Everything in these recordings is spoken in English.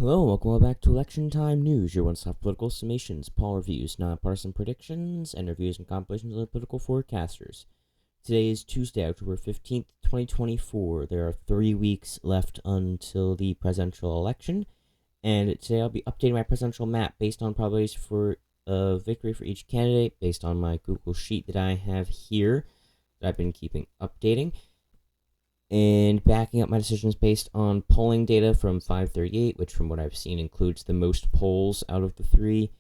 Hello, welcome back to Election Time News, your one-stop political summations, poll reviews, nonpartisan predictions, and reviews and compilations of the political forecasters. Today is Tuesday, October 15th, 2024. There are 3 weeks left until the presidential election, and today I'll be updating my presidential map based on probabilities for victory for each candidate, based on my Google Sheet that I have here, that I've been keeping updating, and backing up my decisions based on polling data from 538, which from what I've seen includes the most polls out of the three,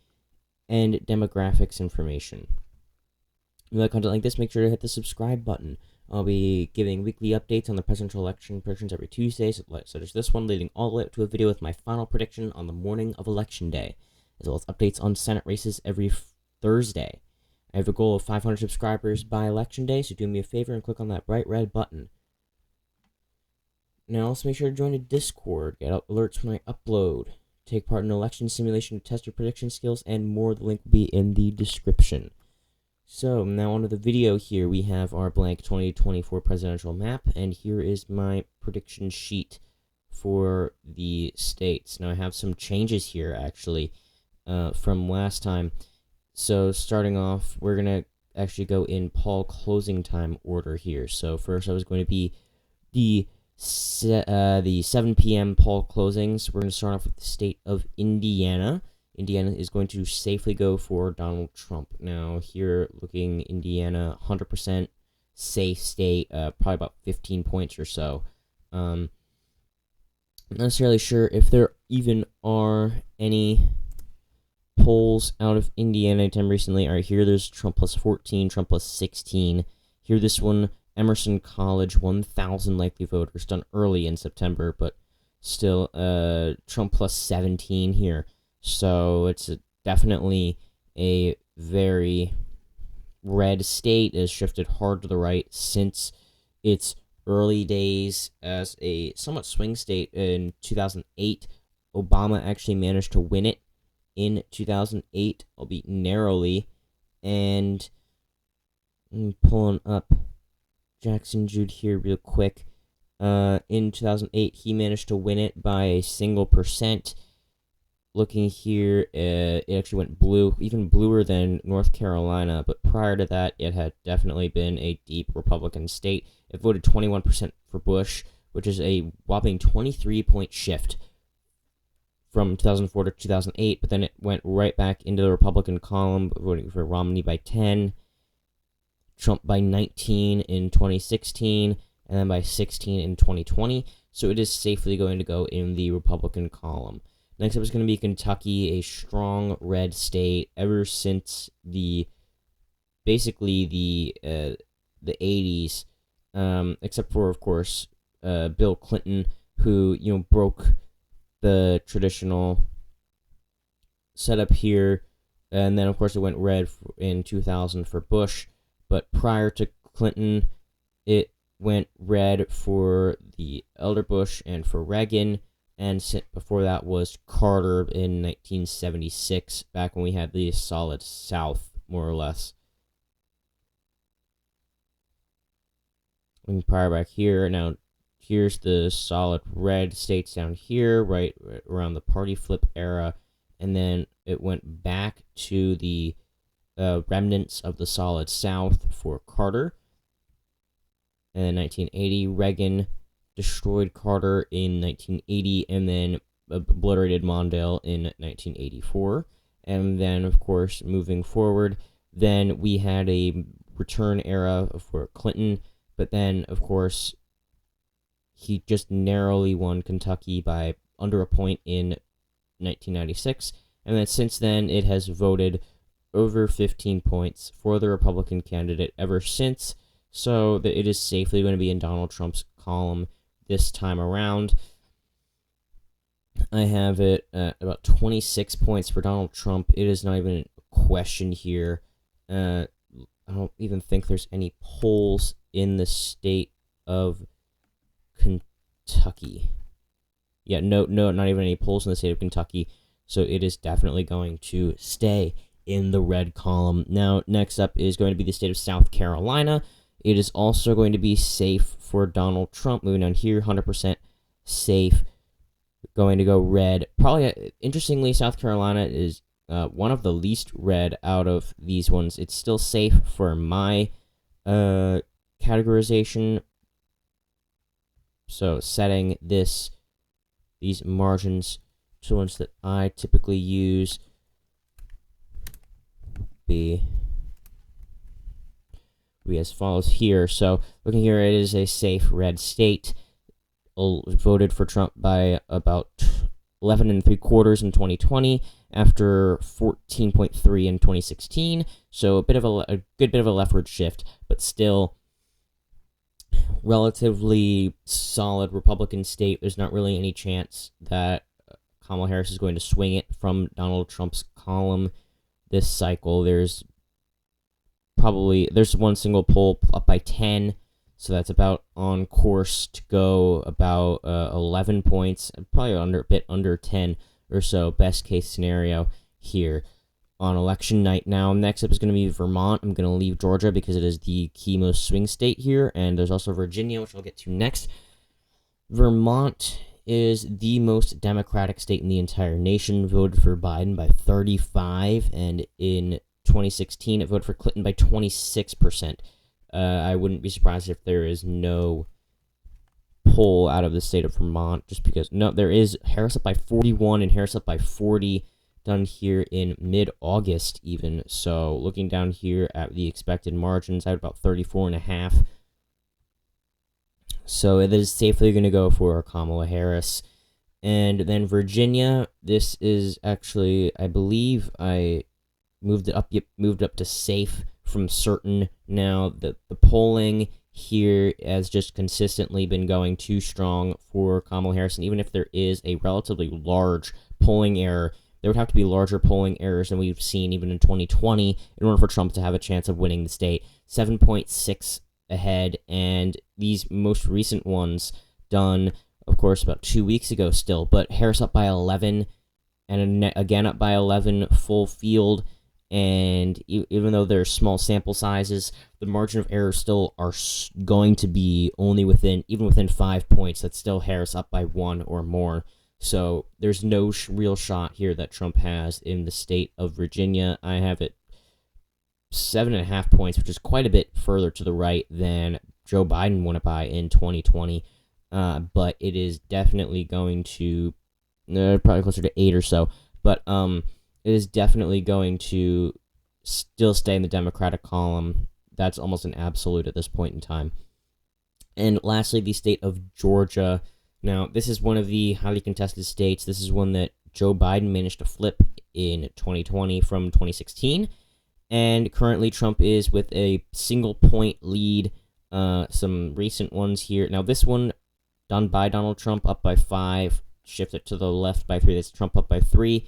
and demographics information. If you like content like this, make sure to hit the subscribe button. I'll be giving weekly updates on the presidential election predictions every Tuesday, such as this one, leading all the way up to a video with my final prediction on the morning of Election Day, as well as updates on Senate races every Thursday. I have a goal of 500 subscribers by Election Day, so do me a favor and click on that bright red button. Now, also make sure to join the Discord, get alerts when I upload, take part in an election simulation to test your prediction skills, and more. The link will be in the description. So, now onto the video here. We have our blank 2024 presidential map, and here is my prediction sheet for the states. Now, I have some changes here, actually, from last time. So, starting off, we're going to actually go in poll closing time order here. So, first I was going to be the 7 p.m. poll closings. We're going to start off with the state of Indiana. Indiana is going to safely go for Donald Trump. Now, here, looking Indiana, 100% safe state, probably about 15 points or so. Not necessarily sure if there even are any polls out of Indiana anytime recently. All right, here there's Trump plus 14, Trump plus 16. Here, this one, Emerson College, 1,000 likely voters, done early in September, but still, Trump plus 17 here. So it's definitely a very red state. It has shifted hard to the right since its early days as a somewhat swing state in 2008. Obama actually managed to win it in 2008, albeit narrowly, and I'm pulling up Jackson Jude here real quick. In 2008, he managed to win it by a single %. Looking here, it actually went blue, even bluer than North Carolina, but prior to that, it had definitely been a deep Republican state. It voted 21% for Bush, which is a whopping 23-point shift from 2004 to 2008, but then it went right back into the Republican column, voting for Romney by 10, Trump by 19 in 2016, and then by 16 in 2020. So it is safely going to go in the Republican column. Next up is going to be Kentucky, a strong red state ever since basically the 80s, except for, of course, Bill Clinton, who broke the traditional setup here, and then of course it went red in 2000 for Bush. But prior to Clinton, it went red for the elder Bush and for Reagan, and before that was Carter in 1976, back when we had the solid South, more or less. And prior back here, now here's the solid red states down here, right around the party flip era, and then it went back to the remnants of the solid South for Carter. And in 1980, Reagan destroyed Carter in 1980, and then obliterated Mondale in 1984. And then, of course, moving forward, then we had a return era for Clinton, but then, of course, he just narrowly won Kentucky by under a point in 1996, and then since then, it has voted over 15 points for the Republican candidate ever since, so that it is safely going to be in Donald Trump's column this time around. I have it at about 26 points for Donald Trump. It is not even a question here. I don't even think there's any polls in the state of Kentucky. Yeah, no, not even any polls in the state of Kentucky, so it is definitely going to stay in the red column. Now, next up is going to be the state of South Carolina. It is also going to be safe for Donald Trump. Moving down here, 100% safe going to go red. Probably, interestingly, South Carolina is one of the least red out of these ones. It's still safe for my categorization. So setting these margins to ones that I typically use be as follows here. So looking here, it is a safe red state. Voted for Trump by about 11 3/4 in 2020 after 14.3 in 2016. So a good bit of a leftward shift, but still relatively solid Republican state. There's not really any chance that Kamala Harris is going to swing it from Donald Trump's column this cycle. There's one single poll up by 10, so that's about on course to go about 11 points, probably a bit under 10 or so, best case scenario here on election night. Now, next up is going to be Vermont. I'm going to leave Georgia because it is the key most swing state here, and there's also Virginia, which I'll get to next. Vermont is the most Democratic state in the entire nation, voted for Biden by 35, and in 2016, it voted for Clinton by 26%. I wouldn't be surprised if there is no poll out of the state of Vermont, just because, no, there is Harris up by 41 and Harris up by 40, done here in mid-August even. So looking down here at the expected margins, I have about 34.5. So it is safely going to go for Kamala Harris. And then Virginia, this is actually, I believe I moved it up to safe from certain. Now, the polling here has just consistently been going too strong for Kamala Harris, and even if there is a relatively large polling error, there would have to be larger polling errors than we've seen even in 2020 in order for Trump to have a chance of winning the state. 7.6 ahead, and these most recent ones done, of course, about 2 weeks ago still, but Harris up by 11, and again up by 11 full field. And even though there's small sample sizes, the margin of error still are going to be only within 5 points. That's still Harris up by 1 or more. So there's no real shot here that Trump has in the state of Virginia. I have it 7.5 points, which is quite a bit further to the right than Joe Biden won it by in 2020. But it is definitely going to probably closer to 8 or so. But it is definitely going to still stay in the Democratic column. That's almost an absolute at this point in time. And lastly, the state of Georgia. Now, this is one of the highly contested states. This is one that Joe Biden managed to flip in 2020 from 2016. And currently, Trump is with a single point lead. Some recent ones here. Now, this one done by Donald Trump, up by 5. Shifted to the left by 3. That's Trump up by 3.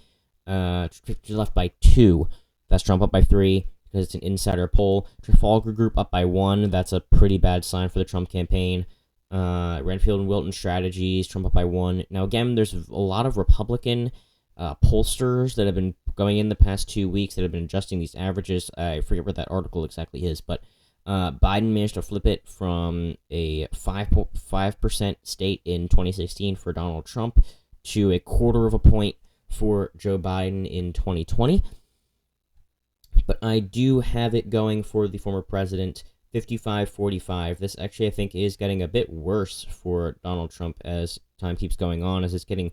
To the left by 2. That's Trump up by 3 because it's an insider poll. Trafalgar Group up by 1. That's a pretty bad sign for the Trump campaign. Renfield and Wilton Strategies, Trump up by 1. Now, again, there's a lot of Republican pollsters that have been going in the past 2 weeks that have been adjusting these averages. I forget what that article exactly is, but Biden managed to flip it from a 5% state in 2016 for Donald Trump to a 1/4 point for Joe Biden in 2020. But I do have it going for the former president, 55-45. This actually, I think, is getting a bit worse for Donald Trump as time keeps going on, as it's getting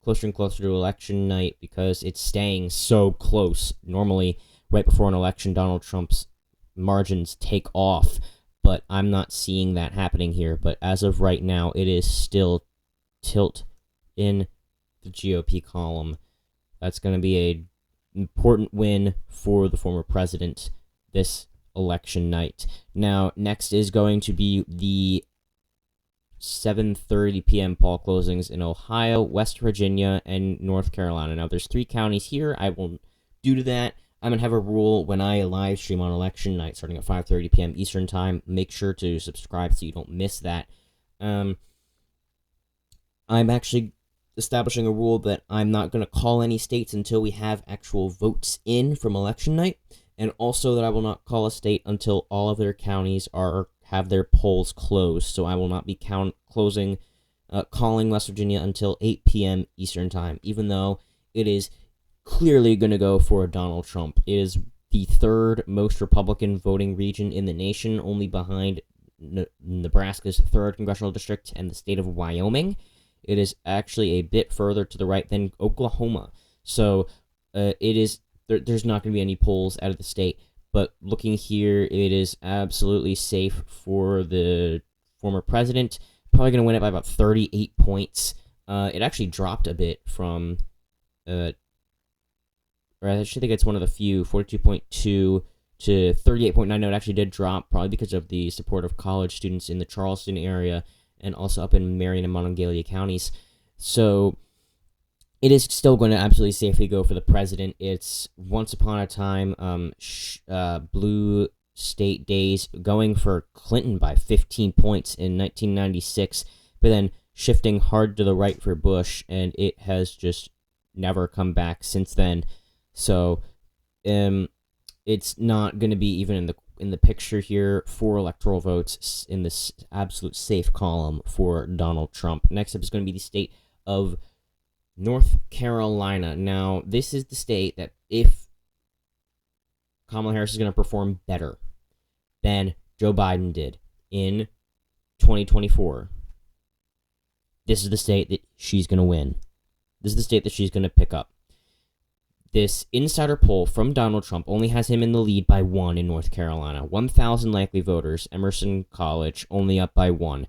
closer and closer to election night because it's staying so close. Normally, right before an election, Donald Trump's margins take off, but I'm not seeing that happening here. But as of right now, it is still tilt in the GOP column. That's going to be an important win for the former president this election night. Now, next is going to be the 7:30 p.m. poll closings in Ohio, West Virginia, and North Carolina. Now, there's 3 counties here. Due to that, I'm going to have a rule when I live stream on election night starting at 5:30 p.m. Eastern Time. Make sure to subscribe so you don't miss that. I'm actually establishing a rule that I'm not going to call any states until we have actual votes in from election night, and also that I will not call a state until all of their counties have their polls closed. So I will not be closing calling West Virginia until 8 p.m. Eastern Time, even though it is clearly going to go for Donald Trump. It is the third most Republican voting region in the nation, only behind Nebraska's 3rd congressional district and the state of Wyoming. It is actually a bit further to the right than Oklahoma. So there's not going to be any polls out of the state. But looking here, it is absolutely safe for the former president. Probably going to win it by about 38 points. It actually dropped a bit from, or I actually think it's one of the few, 42.2 to 38.9. No, it actually did drop, probably because of the support of college students in the Charleston area and also up in Marion and Monongalia counties. So it is still going to absolutely safely go for the president. It's once upon a time blue state days going for Clinton by 15 points in 1996, but then shifting hard to the right for Bush, and it has just never come back since then. So it's not going to be even in the picture here for electoral votes in this absolute safe column for Donald Trump. Next up is going to be the state of North Carolina. Now, this is the state that if Kamala Harris is going to perform better than Joe Biden did in 2024, this is the state that she's going to win. This is the state that she's going to pick up. This insider poll from Donald Trump only has him in the lead by 1 in North Carolina. 1,000 likely voters, Emerson College, only up by 1.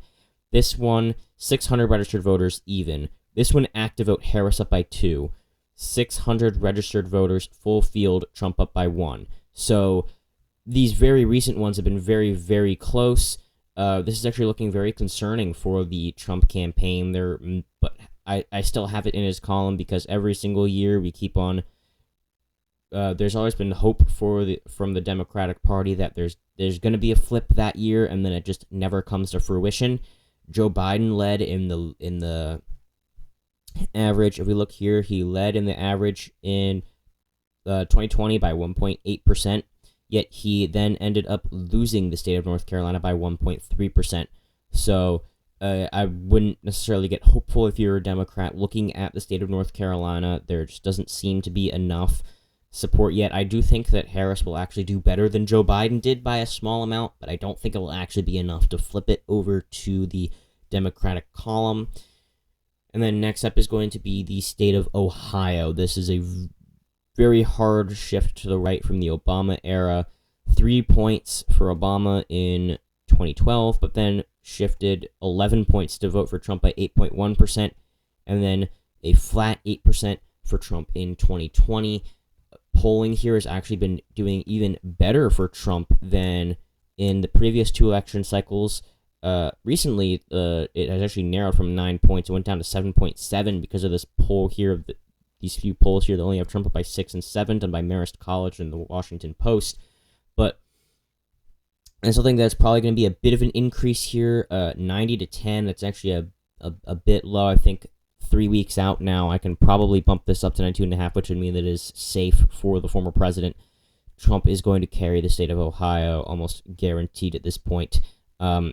This one, 600 registered voters, even. This one, active vote, Harris up by 2. 600 registered voters, full field, Trump up by 1. So these very recent ones have been very, very close. This is actually looking very concerning for the Trump campaign. But I still have it in his column because every single year we keep on. There's always been hope from the Democratic Party that there's going to be a flip that year, and then it just never comes to fruition. Joe Biden led in the average. If we look here, he led in the average in 2020 by 1.8%, yet he then ended up losing the state of North Carolina by 1.3%. So I wouldn't necessarily get hopeful if you're a Democrat looking at the state of North Carolina. There just doesn't seem to be enough support yet. I do think that Harris will actually do better than Joe Biden did by a small amount, but I don't think it will actually be enough to flip it over to the Democratic column. And then next up is going to be the state of Ohio. This is a very hard shift to the right from the Obama era. 3 points for Obama in 2012, but then shifted 11 points to vote for Trump by 8.1%, and then a flat 8% for Trump in 2020. Polling here has actually been doing even better for Trump than in the previous 2 election cycles. Recently, it has actually narrowed from 9 points. It went down to 7.7 because of this poll here, these few polls here that only have Trump up by 6 and 7, done by Marist College and the Washington Post. But I still think that's probably going to be a bit of an increase here, 90 to 10. That's actually a bit low. I think 3 weeks out now, I can probably bump this up to 92.5, which would mean that it is safe for the former president. Trump is going to carry the state of Ohio, almost guaranteed at this point.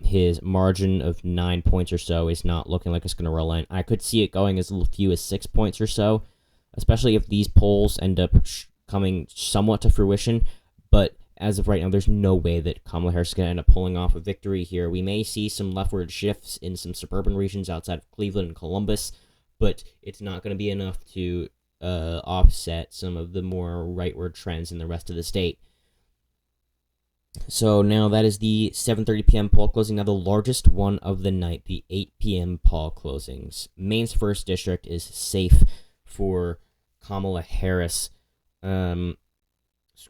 His margin of 9 points or so is not looking like it's going to relent. I could see it going as few as 6 points or so, especially if these polls end up coming somewhat to fruition. But as of right now, there's no way that Kamala Harris is going to end up pulling off a victory here. We may see some leftward shifts in some suburban regions outside of Cleveland and Columbus, but it's not going to be enough to offset some of the more rightward trends in the rest of the state. So now that is the 7:30 p.m. poll closing. Now the largest one of the night, the 8 p.m. poll closings. Maine's 1st district is safe for Kamala Harris. Scrolling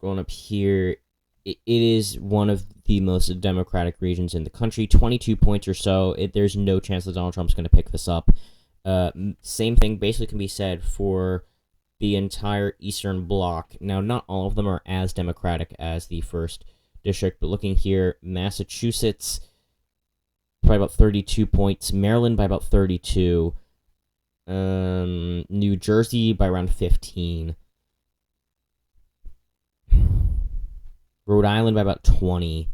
up here, it is one of the most Democratic regions in the country. 22 points or so. There's no chance that Donald Trump's going to pick this up. Same thing basically can be said for the entire Eastern Bloc. Now, not all of them are as Democratic as the 1st district, but looking here, Massachusetts, probably about 32 points. Maryland by about 32. New Jersey by around 15. Rhode Island by about 20.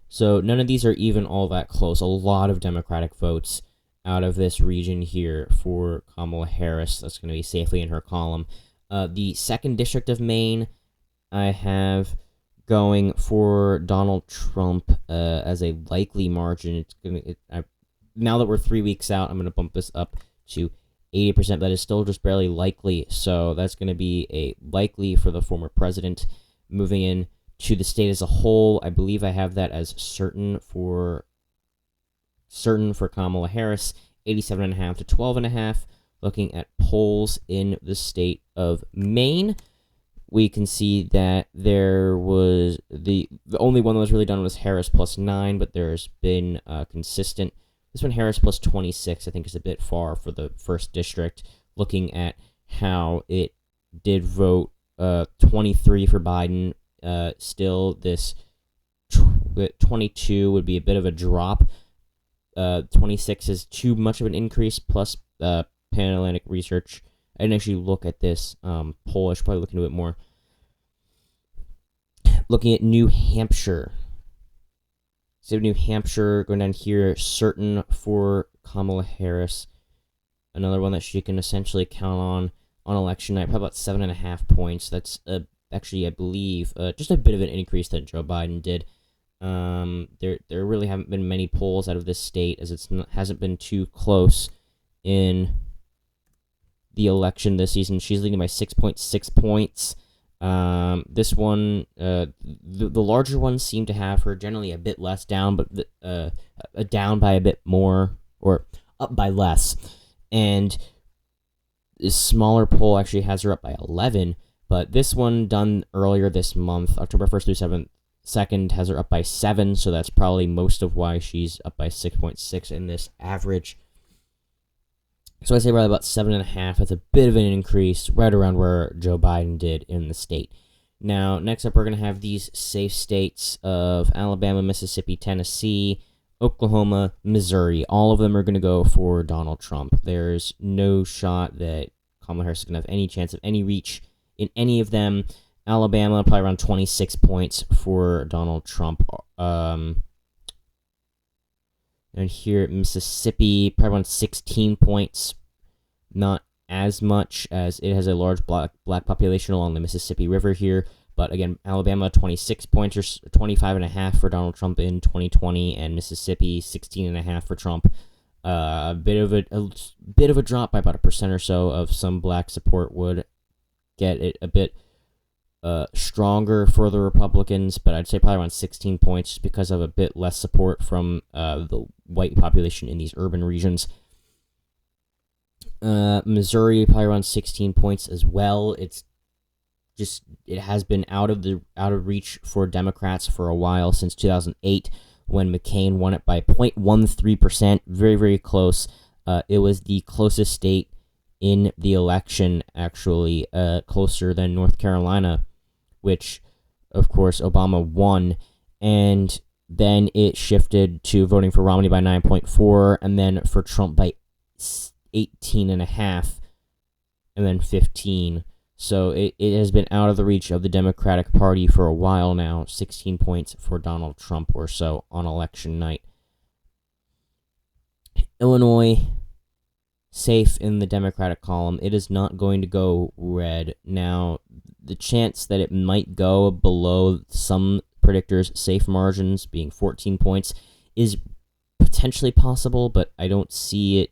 So none of these are even all that close. A lot of Democratic votes. out of this region here for Kamala Harris. That's going to be safely in her column. The 2nd District of Maine, I have going for Donald Trump as a likely margin. Now that we're 3 weeks out, I'm going to bump this up to 80%, but it's still just barely likely. So that's going to be a likely for the former president. Moving in to the state as a whole, I believe I have that as certain for Kamala Harris, 87.5 to 12.5. Looking at polls in the state of Maine, we can see that there was the only one that was really done was Harris plus 9, but there's been consistent. This one, Harris plus 26, I think is a bit far for the 1st district. Looking at how it did vote 23 for Biden, still this 22 would be a bit of a drop. 26 is too much of an increase, plus Pan-Atlantic Research. I didn't actually look at this poll. I should probably look into it more. Looking at New Hampshire. State of New Hampshire, going down here, certain for Kamala Harris. Another one that she can essentially count on election night, probably about 7.5 points. That's actually, I believe, just a bit of an increase that Joe Biden did. There really haven't been many polls out of this state, as hasn't been too close in the election this season. She's leading by 6.6 points. This one, the larger ones seem to have her generally a bit less down, but down by a bit more, or up by less. And this smaller poll actually has her up by 11, but this one done earlier this month, October 1st through 2nd, has her up by 7, so that's probably most of why she's up by 6.6 in this average. So I say probably about 7.5. That's a bit of an increase, right around where Joe Biden did in the state. Now, next up, we're going to have these safe states of Alabama, Mississippi, Tennessee, Oklahoma, Missouri. All of them are going to go for Donald Trump. There's no shot that Kamala Harris is going to have any chance of any reach in any of them. Alabama, probably around 26 points for Donald Trump. And here at Mississippi, probably around 16 points. Not as much, as it has a large black population along the Mississippi River here. But again, Alabama, 26 points, or 25.5 for Donald Trump in 2020, and Mississippi, 16.5 for Trump. A bit of a drop by about 1% or so of some black support would get it a bit stronger for the Republicans, but I'd say probably around 16 points just because of a bit less support from the white population in these urban regions. Missouri, probably around 16 points as well. It has been out of reach for Democrats for a while, since 2008, when McCain won it by 0.13%, very, very close. It was the closest state in the election, actually, closer than North Carolina, which, of course, Obama won, and then it shifted to voting for Romney by 9.4, and then for Trump by 18.5, and then 15. So it has been out of the reach of the Democratic Party for a while now. 16 points for Donald Trump or so on election night. Illinois, safe in the Democratic column. It is not going to go red. Now, the chance that it might go below some predictors' safe margins, being 14 points, is potentially possible, but I don't see it.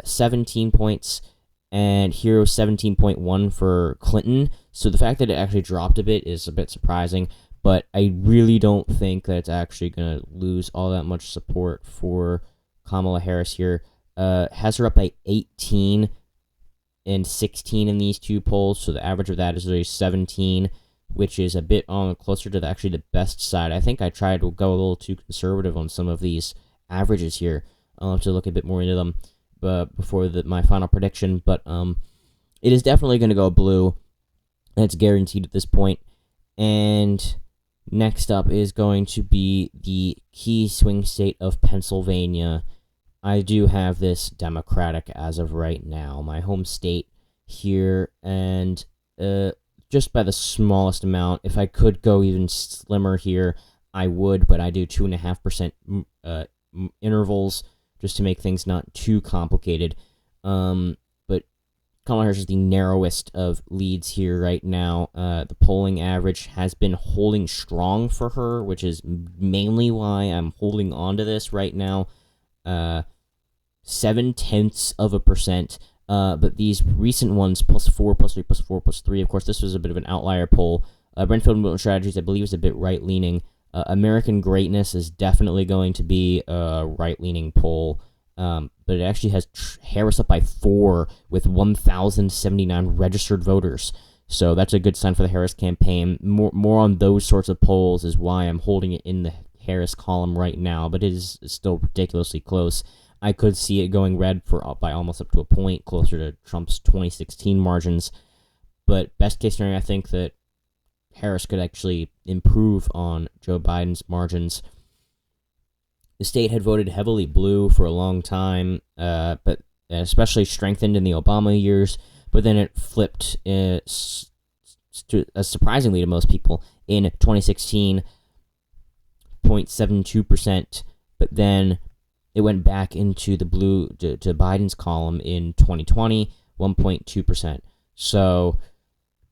17 points, and here was 17.1 for Clinton. So the fact that it actually dropped a bit is a bit surprising, but I really don't think that it's actually going to lose all that much support for Kamala Harris here. Has her up by 18 and 16 in these two polls, so the average of that is really 17, which is a bit on closer to actually the best side. I think I tried to go a little too conservative on some of these averages here. I'll have to look a bit more into them before my final prediction, but it is definitely going to go blue. That's guaranteed at this point. And next up is going to be the key swing state of Pennsylvania. I do have this Democratic as of right now, my home state here, and just by the smallest amount. If I could go even slimmer here, I would, but I do 2.5% intervals. just to make things not too complicated. But Kamala Harris is the narrowest of leads here right now. The polling average has been holding strong for her, which is mainly why I'm holding on to this right now. 0.7%. But these recent ones, +4, +3, +4, +3. Of course, this was a bit of an outlier poll. Brentfield Milton Strategies, I believe, is a bit right-leaning. American Greatness is definitely going to be a right-leaning poll. But it actually has Harris up by 4 with 1,079 registered voters. So that's a good sign for the Harris campaign. More on those sorts of polls is why I'm holding it in the Harris column right now, but it is still ridiculously close. I could see it going red by almost up to a point, closer to Trump's 2016 margins. But best case scenario, I think that Harris could actually improve on Joe Biden's margins. The state had voted heavily blue for a long time, but especially strengthened in the Obama years. But then it flipped, surprisingly to most people, in 2016, 0.72%. But then it went back into the blue to Biden's column in 2020, 1.2%. So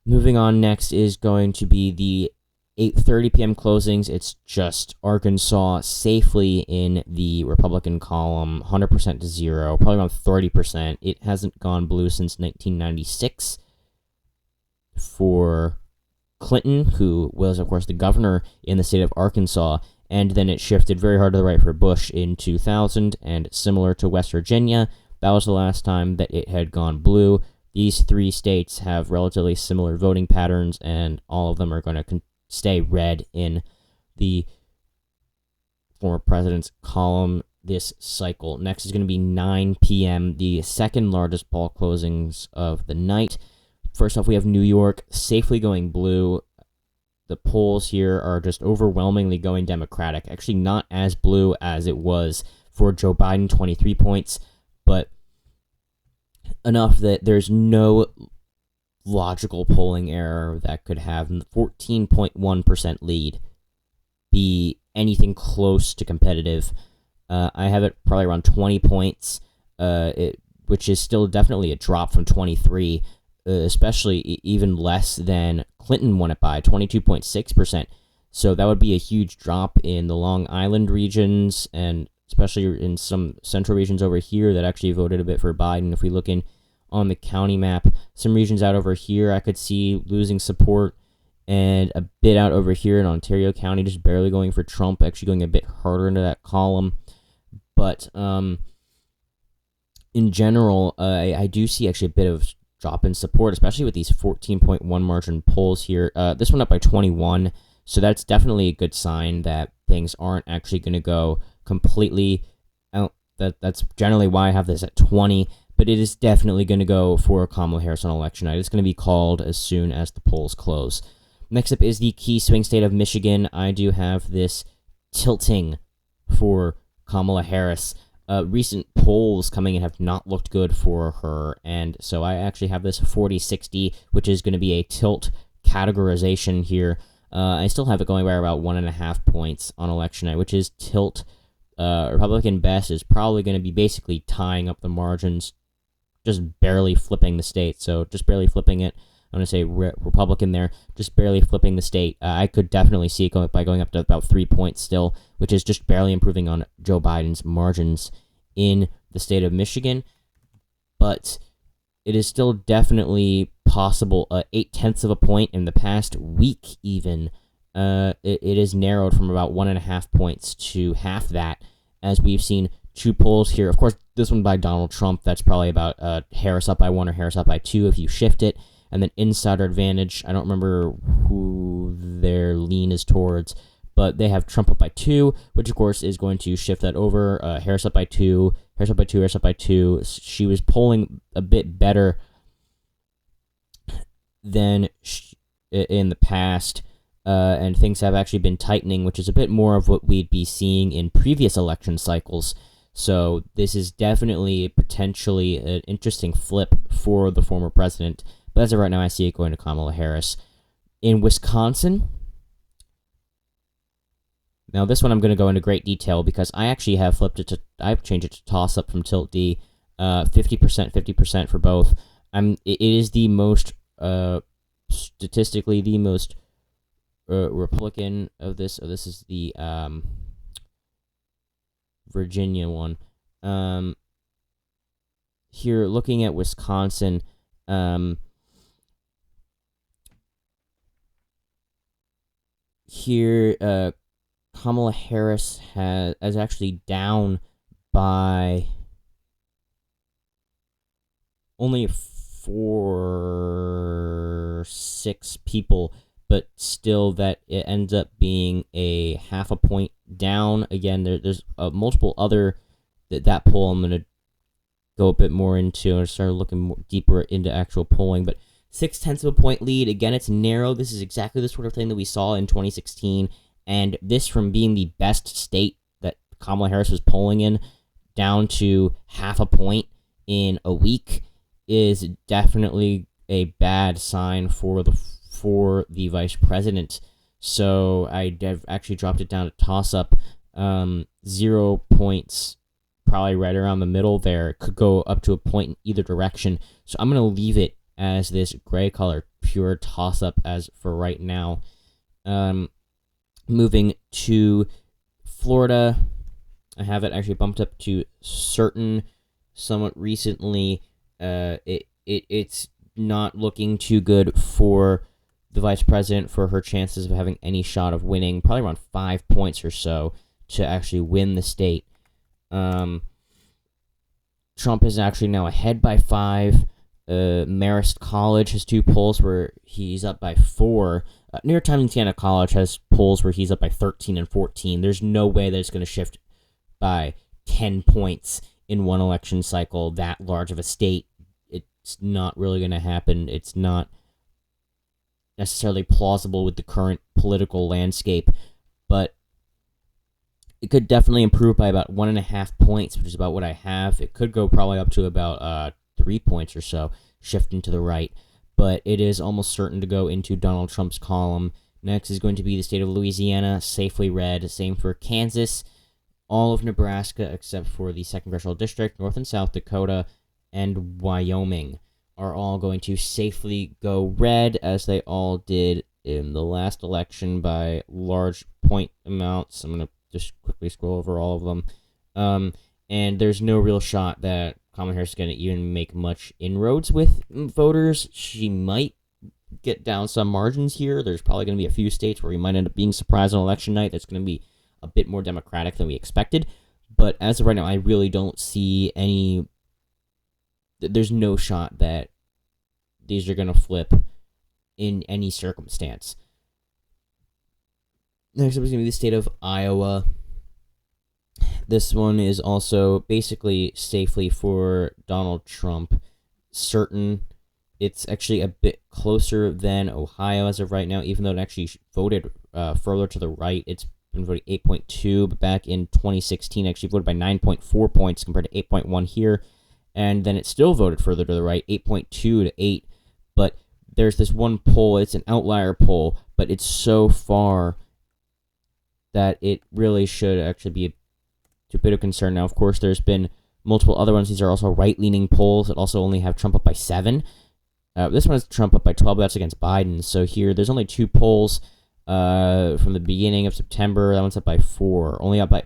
moving on, next is going to be the 8:30 p.m. closings. It's just Arkansas safely in the Republican column, 100% to 0, probably around 30%. It hasn't gone blue since 1996 for Clinton, who was, of course, the governor in the state of Arkansas, and then it shifted very hard to the right for Bush in 2000, and similar to West Virginia, that was the last time that it had gone blue. These three states have relatively similar voting patterns, and all of them are going to stay red in the former president's column this cycle. Next is going to be 9 p.m., the second largest poll closings of the night. First off, we have New York safely going blue. The polls here are just overwhelmingly going Democratic. Actually, not as blue as it was for Joe Biden, 23 points, but enough that there's no logical polling error that could have 14.1% lead be anything close to competitive. I have it probably around 20 points, which is still definitely a drop from 23, especially even less than Clinton won it by, 22.6%. So that would be a huge drop in the Long Island regions, and especially in some central regions over here that actually voted a bit for Biden. If we look in on the county map, some regions out over here I could see losing support, and a bit out over here in Ontario County just barely going for Trump, actually going a bit harder into that column. But in general, I do see actually a bit of drop in support, especially with these 14.1 margin polls here. This one up by 21, so that's definitely a good sign that things aren't actually going to go completely out. That's generally why I have this at 20, but it is definitely going to go for Kamala Harris on election night. It's going to be called as soon as the polls close. Next up is the key swing state of Michigan. I do have this tilting for Kamala Harris. Recent polls coming in have not looked good for her, and so I actually have this 40-60, which is going to be a tilt categorization here. I still have it going by about 1.5 points on election night, which is tilt. Republican best is probably going to be basically tying up the margins, just barely flipping the state. So just barely flipping it. I'm going to say Republican there, just barely flipping the state. I could definitely see it going up to about 3 points still, which is just barely improving on Joe Biden's margins in the state of Michigan. But it is still definitely possible. 0.8 of a point in the past week even. It is narrowed from about 1.5 points to half that, as we've seen two polls here. Of course, this one by Donald Trump, that's probably about Harris up by 1 or Harris up by 2 if you shift it. And then insider advantage, I don't remember who their lean is towards, but they have Trump up by 2, which of course is going to shift that over. Harris up by 2, Harris up by 2, Harris up by 2. She was polling a bit better than in the past, and things have actually been tightening, which is a bit more of what we'd be seeing in previous election cycles. So this is definitely potentially an interesting flip for the former president. But as of right now, I see it going to Kamala Harris. In Wisconsin, Now this one I'm going to go into great detail because I actually have I've changed it to toss up from tilt D, 50%, 50% for both. It is the most, statistically the most Republican of this. Oh, this is the Virginia one. Here, looking at Wisconsin, here, Kamala Harris is actually down by only 6 people, but still that it ends up being a half a point down. Again, there's multiple other that poll I'm going to go a bit more into and start looking deeper into actual polling, but 0.6 of a point lead. Again, it's narrow. This is exactly the sort of thing that we saw in 2016, and this from being the best state that Kamala Harris was polling in down to half a point in a week is definitely a bad sign for the vice president. So I've actually dropped it down to toss-up. 0 points, probably right around the middle there. It could go up to a point in either direction. So I'm going to leave it as this gray color, pure toss-up as for right now. Moving to Florida, I have it actually bumped up to certain somewhat recently. It's not looking too good for the vice president for her chances of having any shot of winning, probably around 5 points or so to actually win the state. Trump is actually now ahead by 5. Marist College has 2 polls where he's up by 4. Near Indiana College has polls where he's up by 13 and 14. There's no way that it's going to shift by 10 points in one election cycle that large of a state. It's not really going to happen. It's not necessarily plausible with the current political landscape, but it could definitely improve by about 1.5 points, which is about what I have. It could go probably up to about 3 points or so, shifting to the right, but it is almost certain to go into Donald Trump's column. Next is going to be the state of Louisiana, safely red. Same for Kansas, all of Nebraska except for the 2nd Congressional District, North and South Dakota, and Wyoming are all going to safely go red, as they all did in the last election by large point amounts. I'm going to just quickly scroll over all of them. And there's no real shot that Kamala Harris is going to even make much inroads with voters. She might get down some margins here. There's probably going to be a few states where we might end up being surprised on election night. That's going to be a bit more Democratic than we expected. But as of right now, I really don't see any... There's no shot that these are going to flip in any circumstance. Next up is going to be the state of Iowa. This one is also basically safely for Donald Trump. Certain. It's actually a bit closer than Ohio as of right now, even though it actually voted further to the right. It's been voting 8.2, but back in 2016, actually voted by 9.4 points compared to 8.1 here. And then it still voted further to the right, 8.2 to 8. But there's this one poll, it's an outlier poll, but it's so far that it really should actually be a bit of concern. Now, of course, there's been multiple other ones. These are also right-leaning polls that also only have Trump up by 7. This one has Trump up by 12, but that's against Biden. So here, there's only 2 polls from the beginning of September. That one's up by 4.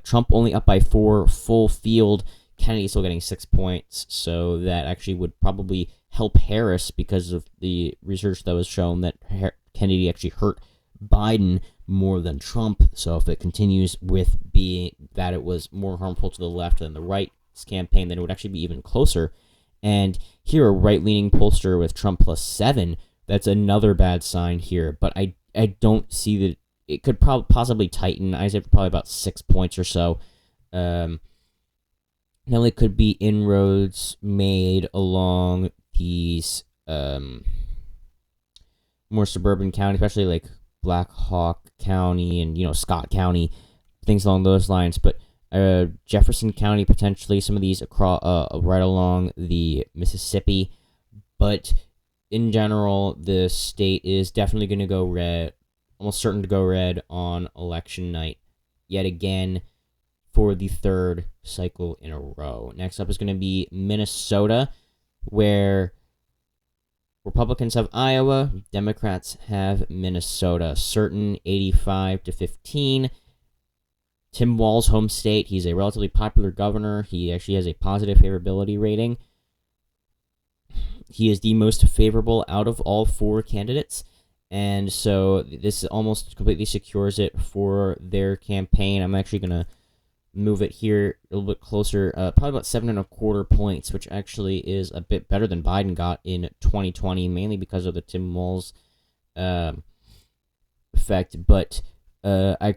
Trump only up by 4, full field. Kennedy still getting 6 points, so that actually would probably help Harris because of the research that was shown that Kennedy actually hurt Biden more than Trump. So if it continues with being that it was more harmful to the left than the right's campaign, then it would actually be even closer. And here, a right-leaning pollster with Trump plus 7, that's another bad sign here. But I don't see that it could possibly tighten. I say probably about 6 points or so. Now, it could be inroads made along these more suburban counties, especially like Black Hawk County and, Scott County, things along those lines. But Jefferson County, potentially, some of these across, right along the Mississippi. But in general, the state is definitely going to go red, almost certain to go red on election night. yet again for the third cycle in a row. Next up is going to be Minnesota, where Republicans have Iowa, Democrats have Minnesota. Certain 85-15. Tim Walz's home state. He's a relatively popular governor. He actually has a positive favorability rating. He is the most favorable out of all four candidates. And so this almost completely secures it for their campaign. I'm actually going to move it here a little bit closer, probably about 7.25 points, which actually is a bit better than Biden got in 2020, mainly because of the Tim Walz effect. But I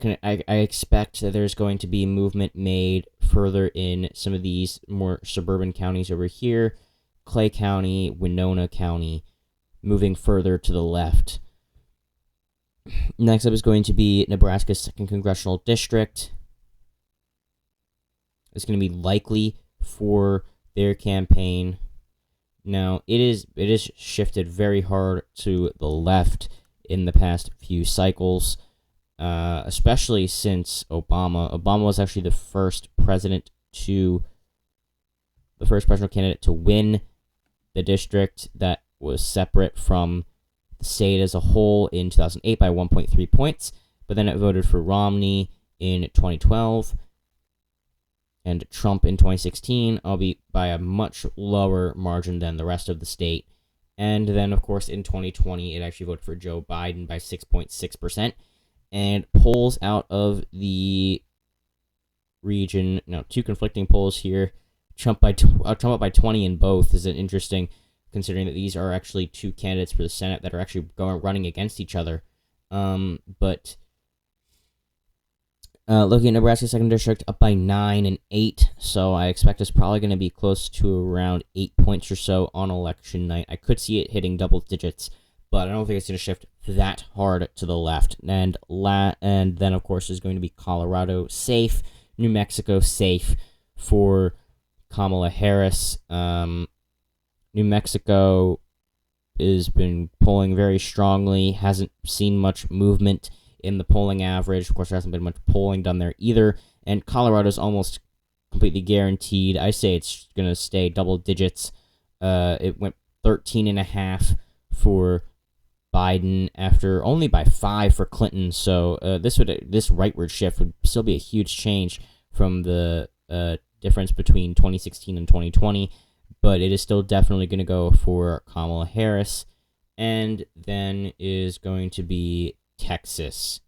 expect that there's going to be movement made further in some of these more suburban counties over here, Clay County, Winona County, moving further to the left. Next up is going to be Nebraska's 2nd Congressional District. It's going to be likely for their campaign. Now, it is shifted very hard to the left in the past few cycles, especially since Obama. Obama was actually the first presidential candidate to win the district that was separate from the state as a whole in 2008 by 1.3 points, but then it voted for Romney in 2012 and Trump in 2016, albeit by a much lower margin than the rest of the state. And then, of course, in 2020, it actually voted for Joe Biden by 6.6%. And polls out of the region, now two conflicting polls here, Trump up by 20 in both is an interesting, considering that these are actually two candidates for the Senate that are actually running against each other. But looking at Nebraska's 2nd District, up by 9 and 8, so I expect it's probably going to be close to around 8 points or so on election night. I could see it hitting double digits, but I don't think it's going to shift that hard to the left. And then, of course, is going to be Colorado safe, New Mexico safe for Kamala Harris. New Mexico has been polling very strongly, hasn't seen much movement in the polling average. Of course, there hasn't been much polling done there either, and Colorado's almost completely guaranteed. I say it's going to stay double digits. It went 13.5 for Biden after only by 5 for Clinton, so this rightward shift would still be a huge change from the difference between 2016 and 2020, but it is still definitely going to go for Kamala Harris. And then is going to be Texas.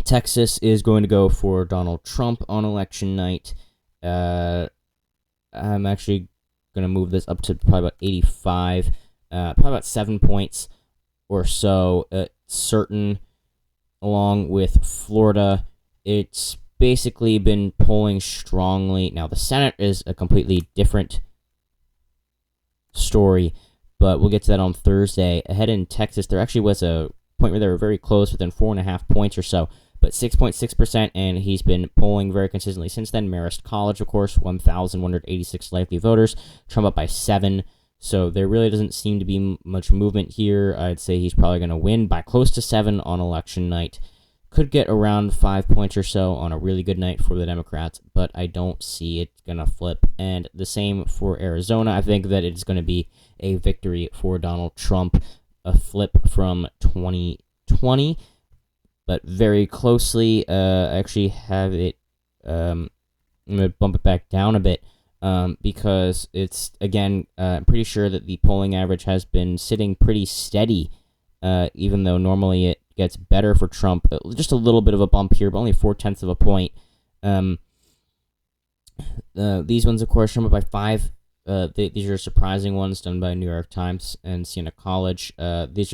Texas is going to go for Donald Trump on election night. I'm actually going to move this up to probably about 85, probably about 7 points or so. Certain, along with Florida, it's basically been polling strongly. Now, the Senate is a completely different story, but we'll get to that on Thursday. Ahead in Texas, there actually was a point where they were very close, within 4.5 points or so, but 6.6%, and he's been polling very consistently since then. Marist College, of course, 1,186 likely voters. Trump up by 7, so there really doesn't seem to be much movement here. I'd say he's probably going to win by close to 7 on election night. Could get around 5 points or so on a really good night for the Democrats, but I don't see it going to flip. And the same for Arizona. I think that it's going to be a victory for Donald Trump, a flip from 2020, but very closely. Actually have it, I'm going to bump it back down a bit, because it's, again, I'm pretty sure that the polling average has been sitting pretty steady, even though normally it gets better for Trump. Just a little bit of a bump here, but only 0.4 of a point. These ones, of course, Trump up by 5. These are surprising ones done by New York Times and Siena College. This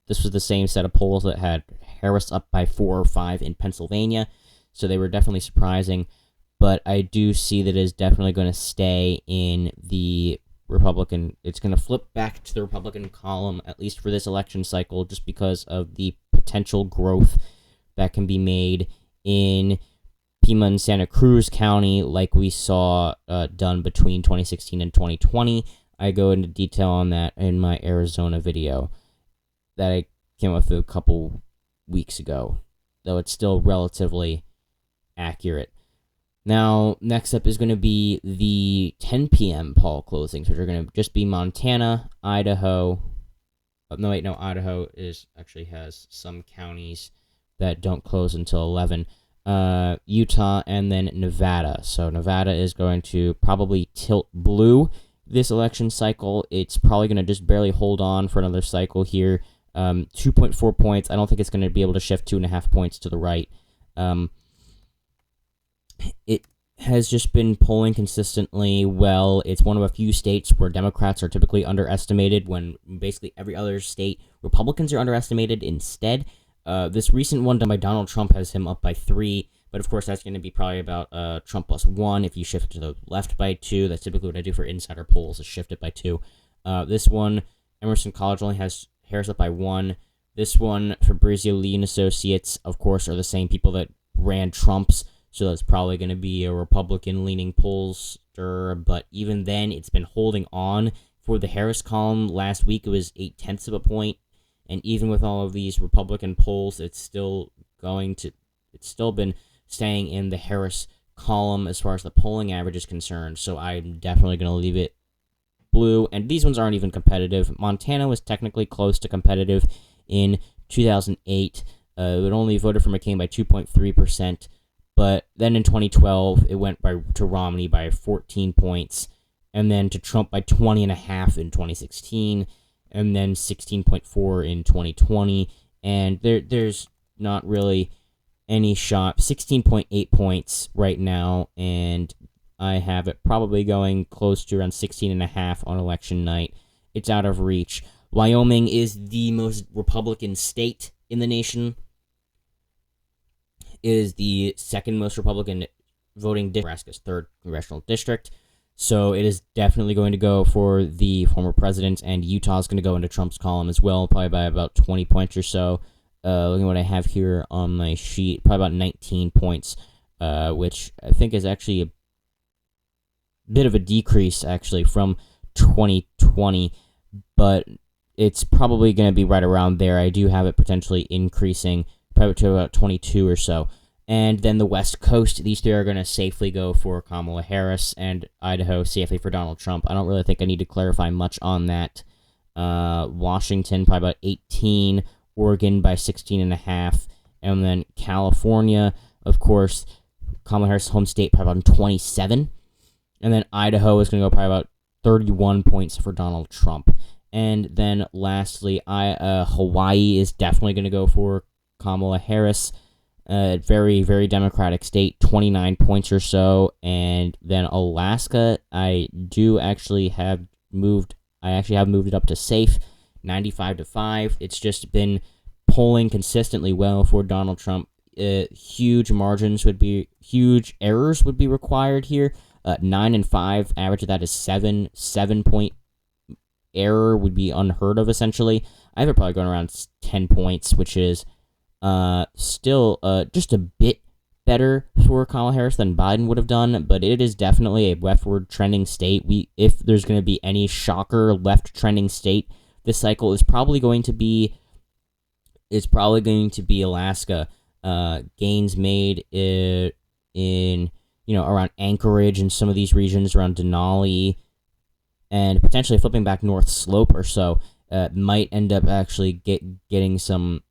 was the same set of polls that had Harris up by 4 or 5 in Pennsylvania, so they were definitely surprising. But I do see that it is definitely going to stay in the Republican. It's going to flip back to the Republican column, at least for this election cycle, just because of the potential growth that can be made in Pima and Santa Cruz County, like we saw done between 2016 and 2020. I go into detail on that in my Arizona video that I came up with a couple weeks ago. though it's still relatively accurate. Now, next up is going to be the 10 p.m. poll closings, which are going to just be Montana, Idaho. Idaho actually has some counties that don't close until 11. Utah, and then Nevada. So Nevada is going to probably tilt blue this election cycle. It's probably going to just barely hold on for another cycle here. 2.4 points. I don't think it's going to be able to shift 2.5 points to the right. It has just been polling consistently well. It's one of a few states where Democrats are typically underestimated when basically every other state Republicans are underestimated instead. This recent one done by Donald Trump has him up by 3, but of course that's going to be probably about Trump plus 1. If you shift it to the left by 2, that's typically what I do for insider polls, is shift it by 2. This one, Emerson College only has Harris up by 1. This one, Fabrizio Lee and Associates, of course, are the same people that ran Trump's, so that's probably going to be a Republican-leaning pollster, but even then, it's been holding on. For the Harris column, last week it was 0.8 of a point, and even with all of these Republican polls, it's still been staying in the Harris column as far as the polling average is concerned, so I'm definitely going to leave it blue, and these ones aren't even competitive. Montana was technically close to competitive in 2008. It only voted for McCain by 2.3%, but then in 2012, it went to Romney by 14 points, and then to Trump by 20.5 in 2016, and then 16.4 in 2020, and there's not really any shot. 16.8 points right now, and I have it probably going close to around 16.5 on election night. It's out of reach. Wyoming is the most Republican state in the nation. It is the second most Republican voting district, Nebraska's 3rd congressional district. So it is definitely going to go for the former president, and Utah is going to go into Trump's column as well, probably by about 20 points or so. Looking at what I have here on my sheet, probably about 19 points, which I think is actually a bit of a decrease, actually, from 2020, but it's probably going to be right around there. I do have it potentially increasing probably to about 22 or so. And then the West Coast, these 3 are going to safely go for Kamala Harris, and Idaho safely for Donald Trump. I don't really think I need to clarify much on that. Washington, probably about 18, Oregon by 16.5, and then California, of course, Kamala Harris' home state, probably about 27, and then Idaho is going to go probably about 31 points for Donald Trump. And then lastly, Hawaii is definitely going to go for Kamala Harris. Very, very Democratic state, 29 points or so. And then Alaska, I actually have moved it up to safe, 95-5. It's just been polling consistently well for Donald Trump. Huge errors would be required here. 9 and 5, average of that is 7. 7-point error would be unheard of, essentially. I have it probably going around 10 points, which is still just a bit better for Kamala Harris than Biden would have done, but it is definitely a leftward trending state. If there's going to be any shocker left trending state this cycle, is probably going to be Alaska. Gains made in around Anchorage and some of these regions around Denali, and potentially flipping back North Slope or so, might end up actually getting some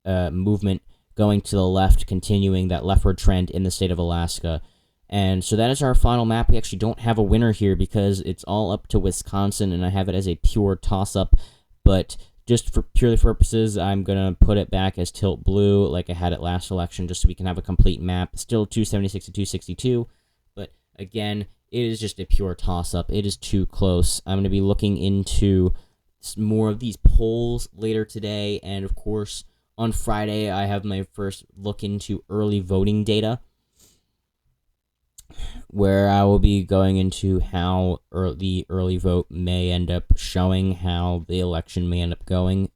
movement going to the left, continuing that leftward trend in the state of Alaska. And so that is our final map. We actually don't have a winner here because it's all up to Wisconsin, and I have it as a pure toss-up. But just for purely purposes, I'm going to put it back as tilt blue like I had it last election, just so we can have a complete map. Still 276 to 262, but again, it is just a pure toss-up. It is too close. I'm going to be looking into more of these polls later today, and of course, on Friday, I have my first look into early voting data, where I will be going into how the early vote may end up showing, how the election may end up going.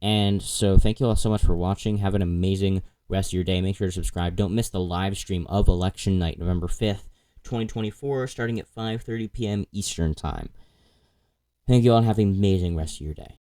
And so thank you all so much for watching. Have an amazing rest of your day. Make sure to subscribe. Don't miss the live stream of election night, November 5th, 2024, starting at 5:30 p.m. Eastern Time. Thank you all, and have an amazing rest of your day.